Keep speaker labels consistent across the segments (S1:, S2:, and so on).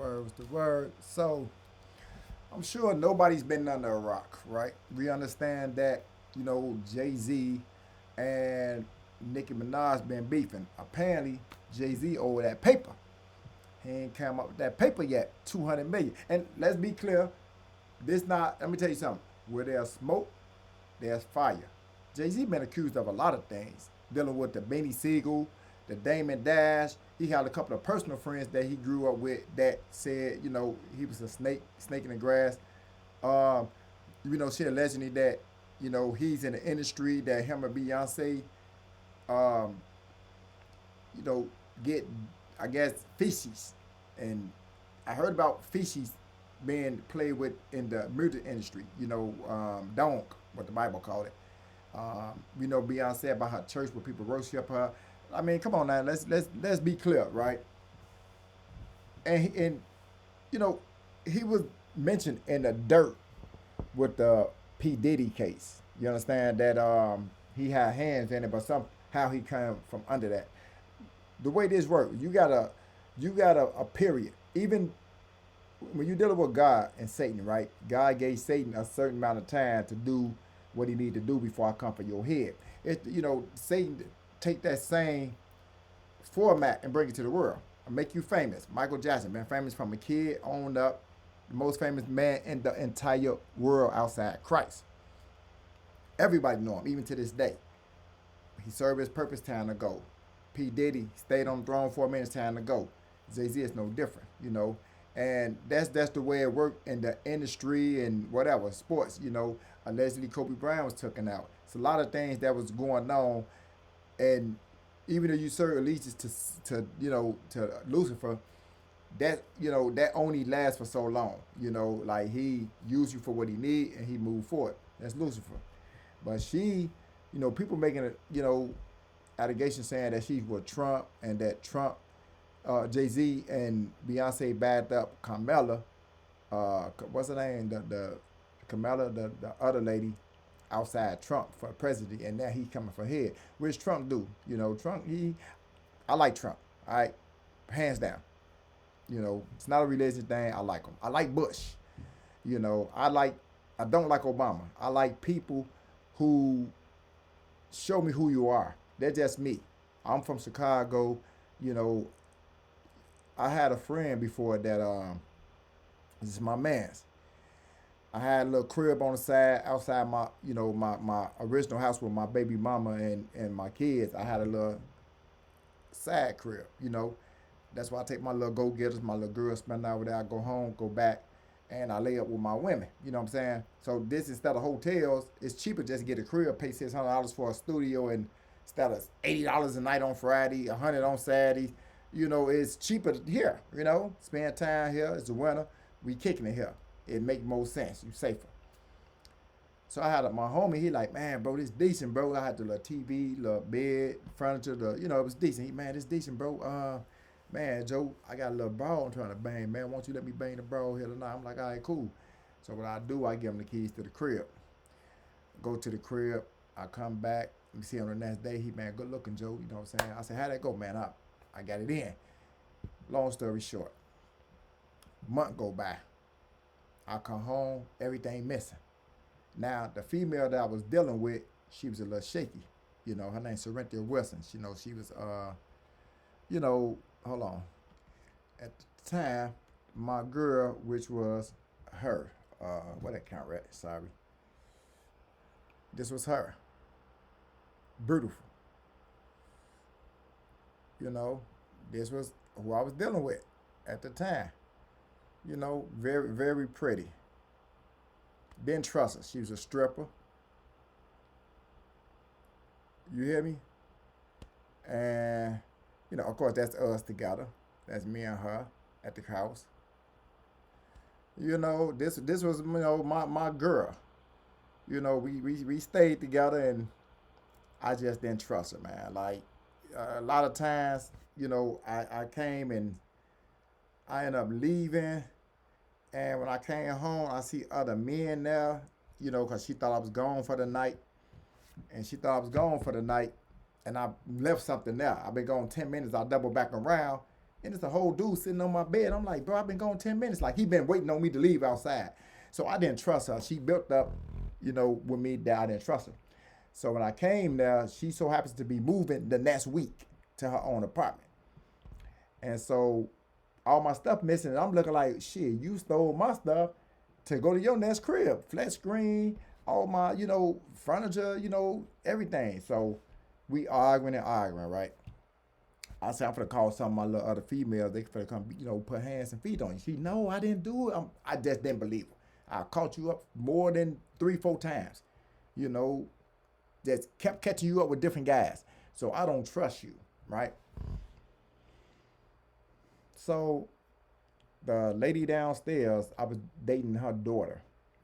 S1: What's the word? So I'm sure nobody's been under a rock, right? We understand that, Jay Z and Nikki Minaj been beefing. Apparently, Jay Z owed that paper. He ain't come up with that paper yet. 200 million. And let's be clear, this not. Let me tell you something. Where there's smoke, there's fire. Jay Z been accused of a lot of things, dealing with the Benny Siegel, the Damon Dash. He had a couple of personal friends that he grew up with that said, he was a snake in the grass. Um, she allegedly that, he's in the industry that him and Beyonce, um, you know, get, I guess, fishies. And I heard about fishies being played with in the music industry, donk, what the Bible called it. We know Beyonce about her church where people worship her. I mean, come on now, let's be clear, right? And you know, he was mentioned in the dirt with the P Diddy case. You understand that he had hands in it, but somehow he came from under that. The way this works, you got a period. Even when you're dealing with God and Satan, right? God gave Satan a certain amount of time to do what he need to do before I come for your head. Satan take that same format and bring it to the world. I make you famous. Michael Jackson been famous from a kid on up, the most famous man in the entire world outside Christ. Everybody know him, even to this day. He served his purpose time to go. P. Diddy stayed on the throne for a minute, time to go. Jay-Z is no different. And that's the way it worked in the industry and whatever, sports. Allegedly Kobe Bryant was taken out. It's a lot of things that was going on, and even though you serve allegiance to Lucifer, that only lasts for so long. Like he used you for what he need and he moved forward. That's Lucifer. But she, people making it, allegations saying that she's with Trump and that Trump, Jay Z and Beyonce backed up Carmella. What's her name? The Carmella, the other lady outside Trump for president, and now he coming for head. Which Trump do? Trump. I like Trump. All right, hands down. It's not a religion thing. I like him. I like Bush. I don't like Obama. I like people who show me who you are. They're just me. I'm from Chicago. You know, I had a friend before that. This is my man's. I had a little crib on the side outside my original house with my baby mama and my kids. I had a little side crib. That's why I take my little go getters, my little girls spend out over there. I go home, go back, and I lay up with my women. You know what I'm saying? So this instead of hotels, it's cheaper just to get a crib, pay $600 for a studio, and instead of $80 a night on Friday, 100 on Saturday. It's cheaper here. Spend time here. It's the winter. We kicking it here. It make more sense. You safer. So I had my homie. He like, man, bro, this decent, bro. I had the little TV, little bed, furniture. It was decent. Man, this decent, bro. Man, Joe, I got a little ball I'm trying to bang. Man, won't you let me bang the ball here tonight? I'm like, all right, cool. So what I do, I give him the keys to the crib. Go to the crib. I come back. We see him the next day. He, man, good looking, Joe. You know what I'm saying? I said, how'd that go, man? I got it in. Long story short, month go by. I come home, everything missing. Now, the female that I was dealing with, she was a little shaky. Her name Serentia Wilson. She was, hold on. At the time, my girl, which was her, what that count right? Sorry. This was her. Beautiful. This was who I was dealing with at the time. Very, very pretty. Didn't trust her. She was a stripper. You hear me? And, of course, that's us together. That's me and her at the house. This was, my girl. We stayed together, and I just didn't trust her, man. Like, a lot of times, I came and I ended up leaving. And when I came home, I see other men there, because she thought I was gone for the night. And she thought I was gone for the night. And I left something there. I've been gone 10 minutes. I double back around. And it's a whole dude sitting on my bed. I'm like, bro, I've been gone 10 minutes. Like, he been waiting on me to leave outside. So I didn't trust her. She built up, with me that I didn't trust her. So when I came there, she so happens to be moving the next week to her own apartment. And so all my stuff missing. And I'm looking like, shit, you stole my stuff to go to your next crib. Flat screen, all my, furniture, everything. So we arguing, right? I said, I'm finna call some of my little other females. They finna come, put hands and feet on you. She, no, I didn't do it. I just didn't believe her. I caught you up more than 3-4 times. Just kept catching you up with different guys. So I don't trust you, right? So the lady downstairs, I was dating her daughter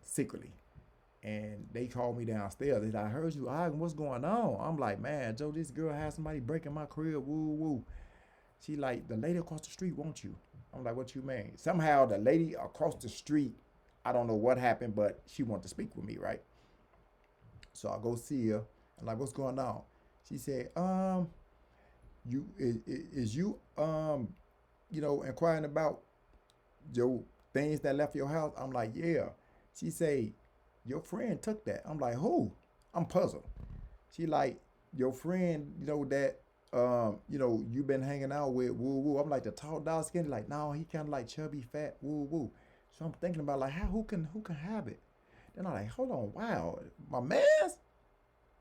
S1: secretly. And they called me downstairs. They like, I heard you arguing. What's going on? I'm like, man, Joe, this girl has somebody breaking my crib. Woo, woo. She like, the lady across the street wants you. I'm like, what you mean? Somehow the lady across the street, I don't know what happened, but she wanted to speak with me, right? So I go see her. I'm like, what's going on? She said, you is you inquiring about your things that left your house? I'm like, yeah. She say, your friend took that. I'm like, who? I'm puzzled. She like, your friend, that you been hanging out with, woo woo. I'm like, the tall, dark skin. Like, no, he kind of like chubby, fat, woo woo. So I'm thinking about like, who can have it? Then I'm like, hold on, wow, my man's.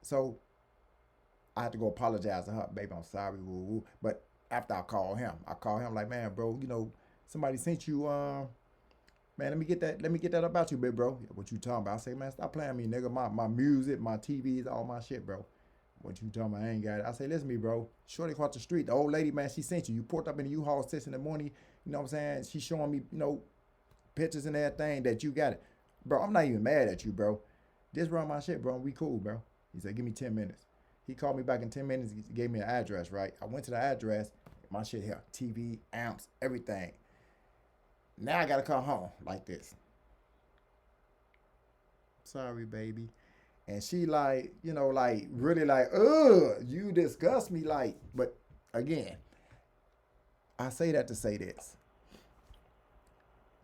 S1: So I had to go apologize to her, baby. I'm sorry, woo woo. But after I call him like, man, bro, somebody sent you, man, let me get that about you, baby, bro. What you talking about? I say, man, stop playing me, nigga. My music, my TVs, all my shit, bro. What you talking about? I ain't got it. I say, listen to me, bro. Shorty across the street, the old lady, man, she sent you. You pulled up in the U-Haul 6 in the morning. You know what I'm saying? She showing me, pictures and everything that you got it. Bro, I'm not even mad at you, bro. Just run my shit, bro. We cool, bro. He said, give me 10 minutes. He called me back in 10 minutes. He gave me an address, right? I went to the address. My shit here. TV, amps, everything. Now I got to come home like this. Sorry, baby. And she like, really like, you disgust me. Like, but again, I say that to say this.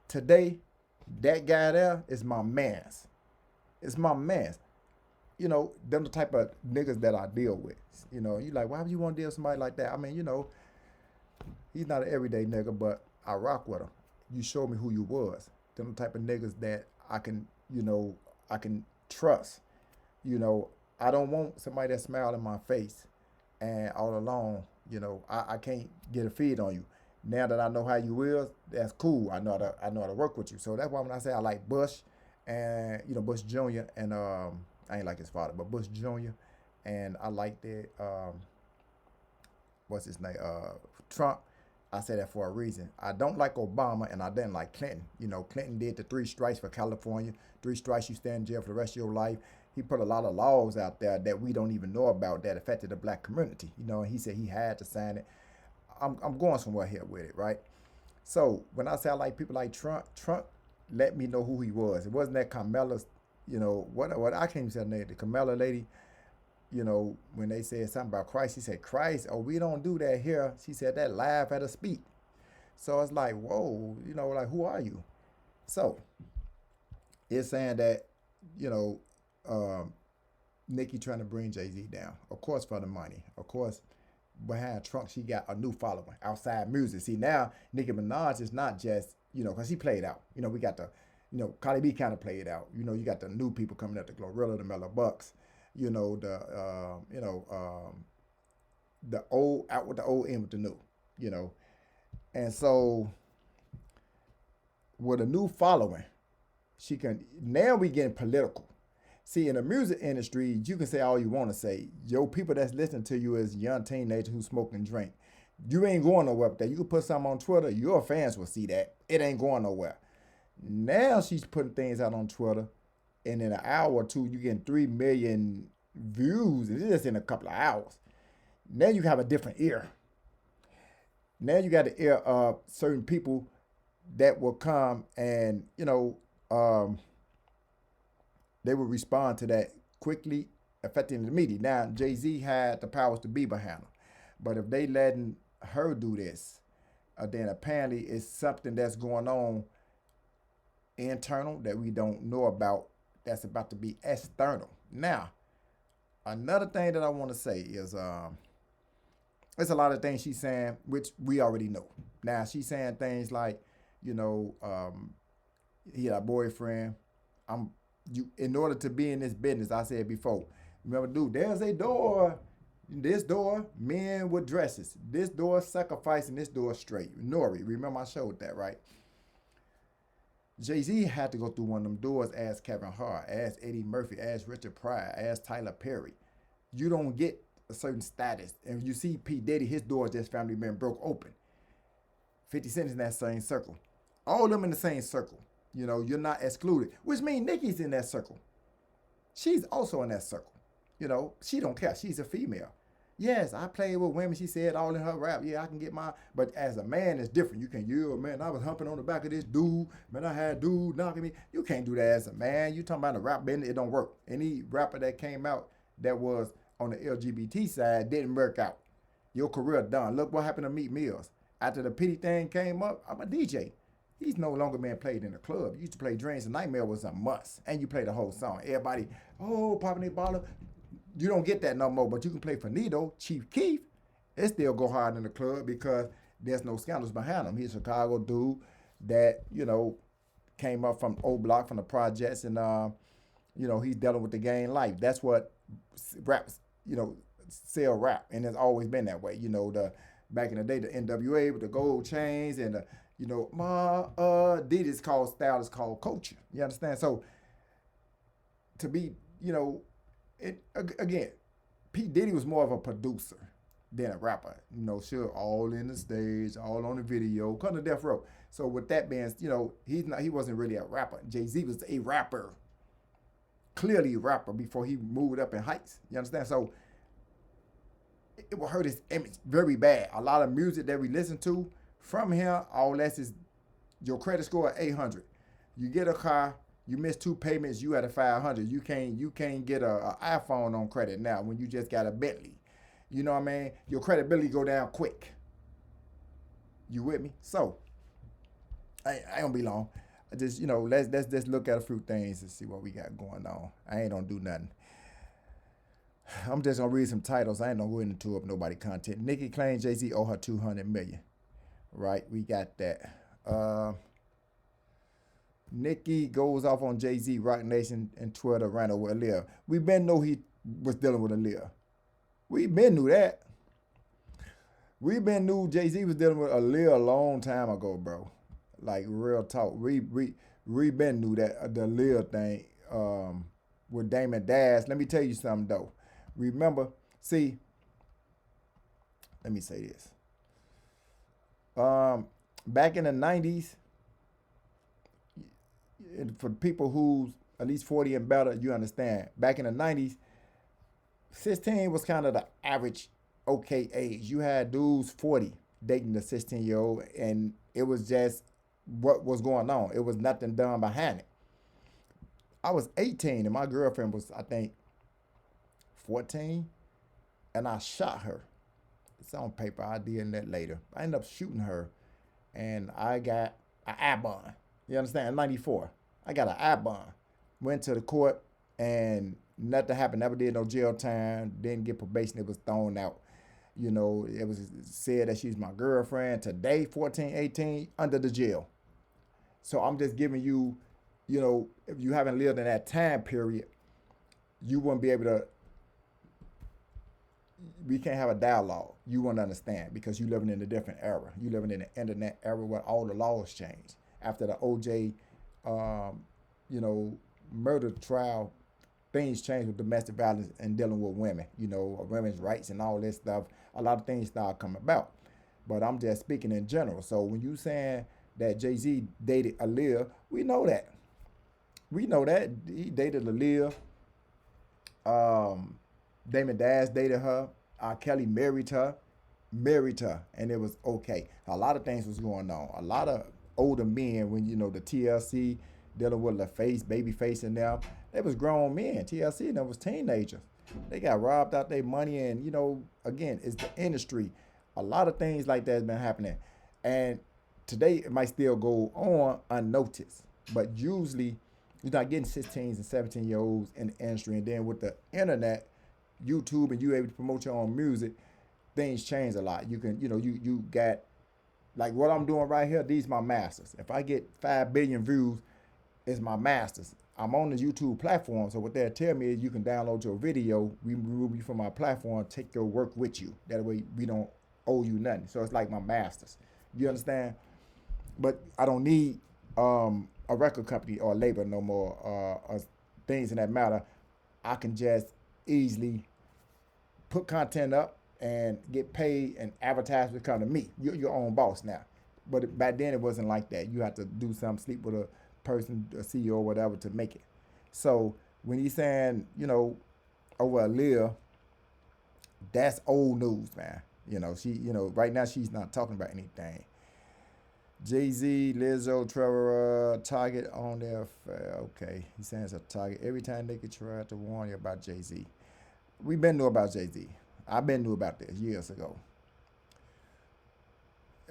S1: Today, that guy there is my mans. It's my mans. Them the type of niggas that I deal with. You like, why would you want to deal with somebody like that? I mean, he's not an everyday nigga, but I rock with him. You showed me who you was. Them the type of niggas that I can trust. I don't want somebody that smile in my face and all along, I can't get a feed on you. Now that I know how you is, that's cool. I know how to work with you. So that's why when I say I like Bush and Bush Jr. and I ain't like his father, but Bush Jr. and I like the what's his name? Trump. I say that for a reason. I don't like Obama and I didn't like Clinton. Clinton did the 3 strikes for California. 3 strikes, you stand in jail for the rest of your life. He put a lot of laws out there that we don't even know about that affected the black community. And he said he had to sign it. I'm going somewhere here with it, right? So when I say I like people like Trump let me know who he was. It wasn't that Kamala's, what I can't even say her name, the Kamala lady. When they said something about Christ, he said, Christ, oh, we don't do that here. She said that live at a speak. So it's like, whoa, like, who are you? So it's saying that, Nikki trying to bring Jay-Z down, of course, for the money. Of course, behind Trump, she got a new following outside music. See, now Nikki Minaj is not just, because he played out. We got the, Cardi B kind of played out. You got the new people coming up, the Glorilla, the Mellow Bucks. The old out with the old, in with the new, and so with a new following, she can now we getting political. See, in the music industry, you can say all you want to say. Your people that's listening to you is young teenagers who smoke and drink. You ain't going nowhere with that. You can put something on Twitter, your fans will see that. It ain't going nowhere. Now she's putting things out on Twitter, and in an hour or two, you getting 3 million views, and it's just in a couple of hours. Now you have a different ear. Now you got the ear of certain people that will come and, they will respond to that quickly, affecting the media. Now, Jay-Z had the powers to be behind him. But if they letting her do this, Then apparently it's something that's going on internal that we don't know about that's about to be external. Now, another thing that I want to say is there's a lot of things she's saying which we already know. Now she's saying things like, you know, he had a boyfriend. I'm you in order to be in this business, I said before. Remember, dude, there's a door. This door, men with dresses. This door, sacrifice, and this door, straight. Nori, remember I showed that, right? Jay-Z had to go through one of them doors as Kevin Hart, as Eddie Murphy, as Richard Pryor, as Tyler Perry. You don't get a certain status. And you see P. Diddy, his doors just family been broke open. 50 Cent is in that same circle. All of them in the same circle. You know, you're not excluded. Which means Nikki's in that circle. She's also in that circle. You know, she don't care. She's a female. Yes, I played with women. She said all in her rap. Yeah, I can get my. But as a man, it's different. You can yell, man, I was humping on the back of this dude. Man, I had dude knocking me. You can't do that as a man. You talking about a rap band, it don't work. Any rapper that came out that was on the LGBT side didn't work out. Your career done. Look what happened to Meek Mills. After the pity thing came up, I'm a DJ. He's no longer being played in the club. You used to play Dreams and Nightmare was a must. And you play the whole song. Everybody, oh, Papa Nick Baller. You don't get that no more, but you can play for Nito, Chief Keef. It still go hard in the club because there's no scandals behind him. He's a Chicago dude that, you know, came up from old block from the projects and, you know, he's dealing with the gang life. That's what raps, you know, sell rap. And it's always been that way. You know, the back in the day, the NWA with the gold chains and the, you know, Diddy's called style is called culture. You understand? So to be, you know, again, P. Diddy was more of a producer than a rapper. You know, sure, all in the stage, all on the video, come to Death Row. So with that being, you know, he wasn't really a rapper. Jay-Z was a rapper, clearly a rapper before he moved up in heights. You understand? So it will hurt his image very bad. A lot of music that we listen to from him, all that's is your credit score at 800. You get a car. You miss 2 payments, you at a 500. You can't get a iPhone on credit now when you just got a Bentley. You know what I mean? Your credibility go down quick. You with me? So I ain't gonna be long. I just, you know, let's just look at a few things and see what we got going on. I ain't gonna do nothing. I'm just gonna read some titles. I ain't gonna go into up nobody content. Nikki claims Jay-Z owe her $200 million. Right, we got that. Nikki goes off on Jay-Z, Rock Nation, and Twitter ran over Aaliyah. We been know he was dealing with Aaliyah. We been knew that. We been knew Jay-Z was dealing with Aaliyah a long time ago, bro. Like real talk. We been knew that the Aaliyah thing with Damon Dash. Let me tell you something though. Remember, see. Let me say this. Back in the 90s. For people who's at least 40 and better, you understand. Back in the 90s, 16 was kind of the average okay age. You had dudes 40 dating the 16-year-old, and it was just what was going on. It was nothing done behind it. I was 18, and my girlfriend was, I think, 14, and I shot her. It's on paper. I'll deal in that later. I ended up shooting her, and I got an eye bond. You understand? In 94. I got an eye bond. Went to the court and nothing happened. Never did no jail time. Didn't get probation. It was thrown out. You know, it was said that she's my girlfriend. Today, 14, 18, under the jail. So I'm just giving you, you know, if you haven't lived in that time period, you wouldn't be able to, we can't have a dialogue. You wouldn't understand because you living in a different era. You living in the internet era where all the laws changed. After the OJ, you know, murder trial, things changed with domestic violence and dealing with women, you know, women's rights and all this stuff. A lot of things started coming about. But I'm just speaking in general. So when you saying that Jay-Z dated Aaliyah, we know that. We know that. He dated Aaliyah. Damon Dash dated her. R. Kelly married her. And it was okay. A lot of things was going on. A lot of older men, when you know the TLC dealing with LaFace, Babyface, and them, they was grown men. TLC and them was teenagers. They got robbed out their money, and you know, again, it's the industry. A lot of things like that has been happening. And today it might still go on unnoticed, but usually you're not getting 16s and 17-year-olds in the industry. And then with the internet, YouTube, and you able to promote your own music, things change a lot. You can, you got like what I'm doing right here. These my masters. If I get 5 billion views, it's my masters. I'm on the YouTube platform, so what they'll tell me is you can download your video, we remove you from our platform, take your work with you. That way we don't owe you nothing. So it's like my masters. You understand? But I don't need a record company or a label no more, or things in that matter. I can just easily put content up and get paid, and advertisers come to me. You're your own boss now. But back then it wasn't like that. You had to do something, sleep with a person, a CEO or whatever to make it. So when he's saying, over Aaliyah, that's old news, man. She, right now she's not talking about anything. Jay-Z, Lizzo, Trevor, Target on there. Okay, he's saying it's a target. Every time they could try to warn you about Jay-Z. We've been knew about Jay-Z. I've been knew about this years ago.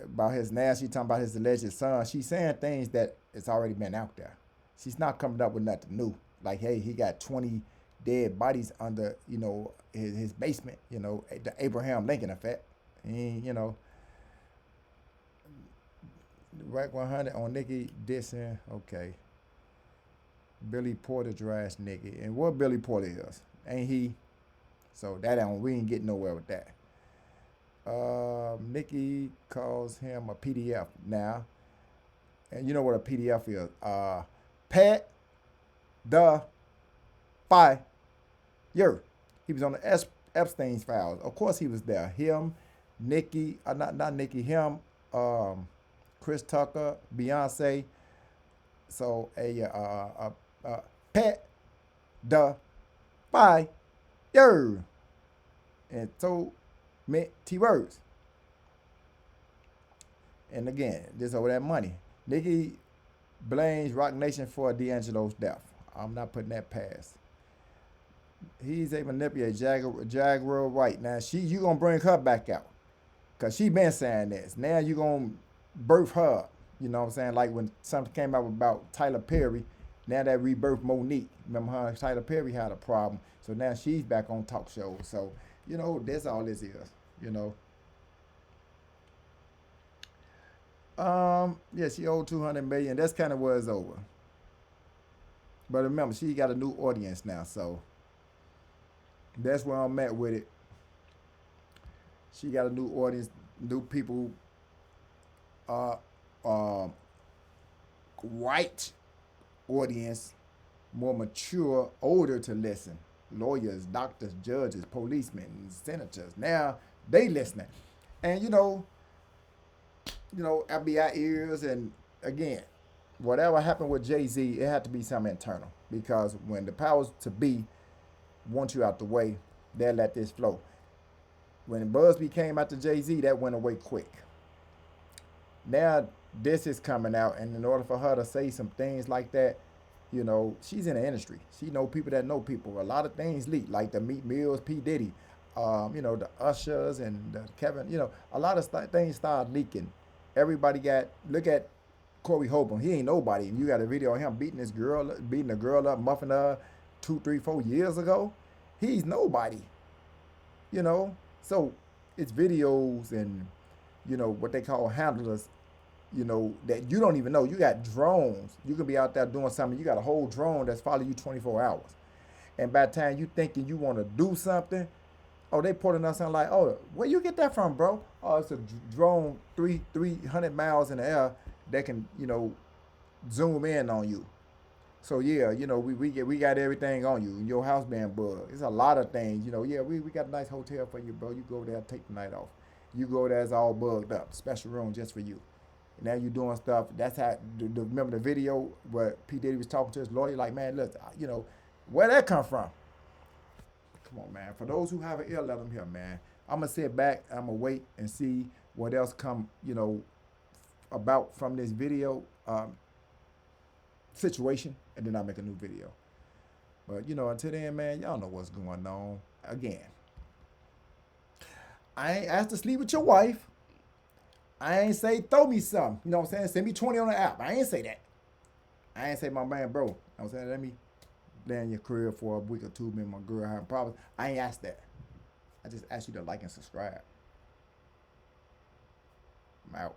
S1: About his nasty, talking about his alleged son. She's saying things that it's already been out there. She's not coming up with nothing new. Like, hey, he got 20 dead bodies under, his basement, the Abraham Lincoln effect. Rack 100 on Nikki dissing. Okay. Billy Porter drives Nikki. And what Billy Porter is? Ain't he? So we ain't getting nowhere with that. Nikki calls him a PDF now. And you know what a PDF is. Pat the Fire. He was on the Epstein's files. Of course he was there. Him, Nikki, not Nikki, him, Chris Tucker, Beyonce. So Pat the Fire. And so meant T words. And again, this over that money. Nikki blames Rock Nation for D'Angelo's death. I'm not putting that past. He's a manipulator, Jaguar right. Now you gonna bring her back out. Cause she been saying this. Now you gonna birth her up. You know what I'm saying? Like when something came out about Tyler Perry, now that rebirth Monique. Remember her, Tyler Perry had a problem. So now she's back on talk shows. So, that's all this is, Yeah, she owed $200 million. That's kind of where it's over. But remember, she got a new audience now, so that's where I'm at with it. She got a new audience, new people, white audience, more mature, older to listen. Lawyers, doctors, judges, policemen, senators. Now they listening. And FBI ears, and again, whatever happened with Jay-Z, it had to be something internal. Because when the powers to be want you out the way, they'll let this flow. When Busby came after Jay-Z, that went away quick. Now this is coming out, and in order for her to say some things like that, she's in the industry. She know people that know people. A lot of things leak, like the Meat Mills, P. Diddy, the Ushers and the Kevin, a lot of things started leaking. Everybody look at Corey Holcomb. He ain't nobody. You got a video of him beating the girl up, muffing her 2, 3, 4 years ago. He's nobody. So it's videos and, what they call handlers, that you don't even know. You got drones. You could be out there doing something. You got a whole drone that's following you 24 hours. And by the time you thinking you want to do something, they putting us something like, where you get that from, bro? Oh, it's a drone 300 miles in the air that can, zoom in on you. So yeah, we got everything on you. Your house being bugged. It's a lot of things. We got a nice hotel for you, bro. You go there, take the night off. You go there, it's all bugged up. Special room just for you. Now you doing stuff. That's how. Remember the video where P. Diddy was talking to his lawyer, like, man, look, where that come from? Come on, man. For those who have an ear, let them hear, man. I'm gonna sit back. I'm gonna wait and see what else come, about from this video situation, and then I'll make a new video. But until then, man, y'all know what's going on. Again, I ain't asked to sleep with your wife. I ain't say throw me some. You know what I'm saying? Send me 20 on the app. I ain't say that. I ain't say my man, bro. You know what I'm saying? Let me lay in your career for a week or two. Me and my girl having problems. I ain't asked that. I just asked you to like and subscribe. I'm out.